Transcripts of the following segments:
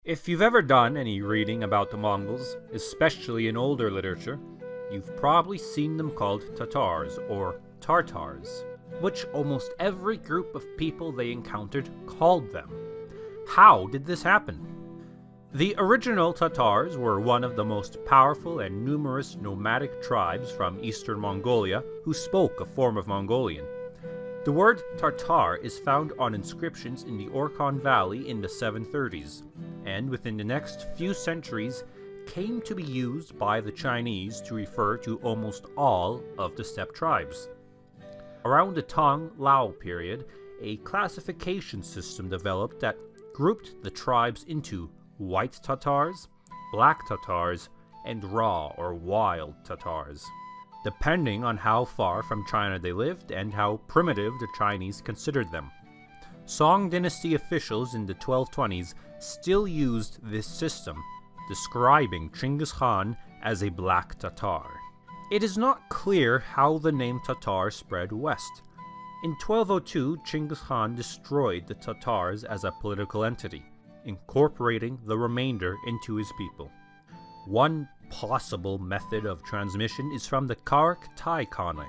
If you've ever done any reading about the Mongols, especially in older literature, you've probably seen them called Tatars or Tartars, which almost every group of people they encountered called them. How did this happen? The original Tatars were one of the most powerful and numerous nomadic tribes from eastern Mongolia who spoke a form of Mongolian. The word Tartar is found on inscriptions in the Orkhon Valley in the 730s, and within the next few centuries came to be used by the Chinese to refer to almost all of the steppe tribes. Around the Tang Lao period, a classification system developed that grouped the tribes into white Tatars, black Tatars, and raw or wild Tatars, depending on how far from China they lived and how primitive the Chinese considered them. Song dynasty officials in the 1220s still used this system, describing Chinggis Khan as a black Tatar. It is not clear how the name Tatar spread west. In 1202, Chinggis Khan destroyed the Tatars as a political entity, incorporating the remainder into his people. One possible method of transmission is from the Karaktai Khanate,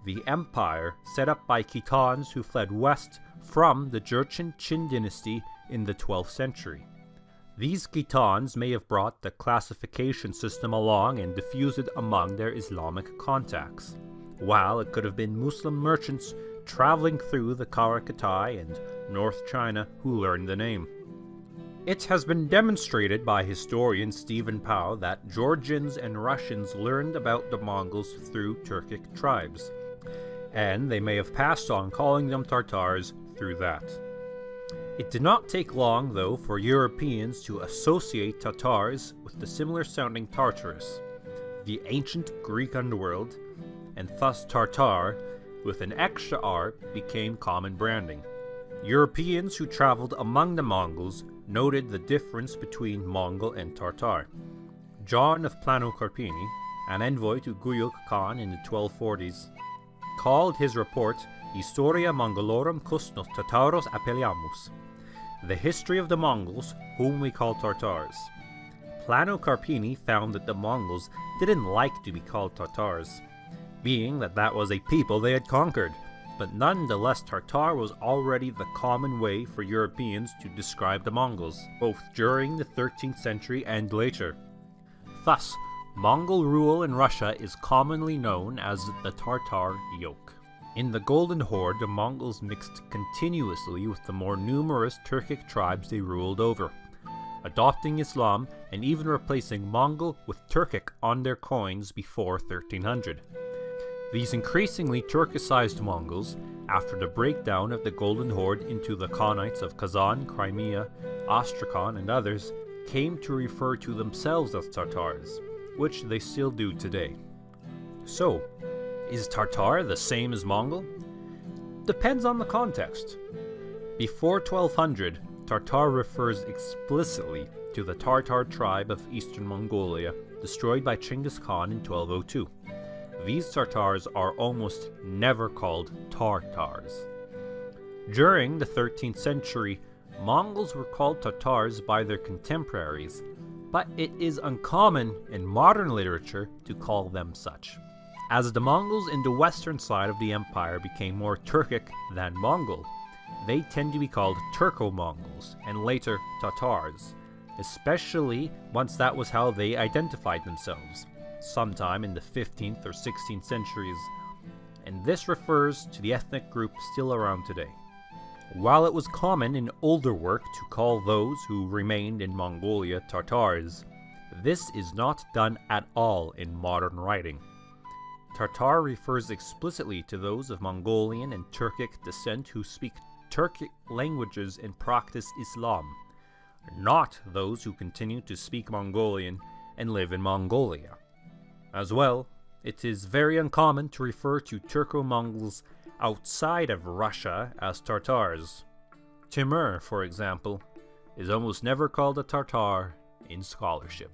the empire set up by Khitans who fled west from the Jurchen Qin dynasty in the 12th century. These Khitans may have brought the classification system along and diffused it among their Islamic contacts, while it could have been Muslim merchants traveling through the Karaktai and North China who learned the name. It has been demonstrated by historian Stephen Pao that Georgians and Russians learned about the Mongols through Turkic tribes, and they may have passed on calling them Tartars through that. It did not take long, though, for Europeans to associate Tatars with the similar sounding Tartarus, the ancient Greek underworld, and thus Tartar, with an extra R, became common branding. Europeans who traveled among the Mongols noted the difference between Mongol and Tartar. John of Plano Carpini, an envoy to Guyuk Khan in the 1240s, called his report Historia Mongolorum Cusnos Tataros Appelliamus, the history of the Mongols whom we call Tartars. Plano Carpini found that the Mongols didn't like to be called Tartars, being that was a people they had conquered, but nonetheless Tartar was already the common way for Europeans to describe the Mongols, both during the 13th century and later. Thus, Mongol rule in Russia is commonly known as the Tartar yoke. In the Golden Horde, the Mongols mixed continuously with the more numerous Turkic tribes they ruled over, adopting Islam and even replacing Mongol with Turkic on their coins before 1300. These increasingly Turkicized Mongols, after the breakdown of the Golden Horde into the Khanates of Kazan, Crimea, Astrakhan, and others, came to refer to themselves as Tartars, which they still do today. So, is Tartar the same as Mongol? Depends on the context. Before 1200, Tartar refers explicitly to the Tartar tribe of eastern Mongolia, destroyed by Chinggis Khan in 1202. These Tartars are almost never called Tartars. During the 13th century, Mongols were called Tartars by their contemporaries, but it is uncommon in modern literature to call them such. As the Mongols in the western side of the empire became more Turkic than Mongol, they tend to be called Turco-Mongols and later Tatars, especially once that was how they identified themselves, sometime in the 15th or 16th centuries, and this refers to the ethnic group still around today. While it was common in older work to call those who remained in Mongolia Tartars, this is not done at all in modern writing. Tartar refers explicitly to those of Mongolian and Turkic descent who speak Turkic languages and practice Islam, not those who continue to speak Mongolian and live in Mongolia. As well, it is very uncommon to refer to Turco-Mongols outside of Russia as Tartars. Timur, for example, is almost never called a Tartar in scholarship.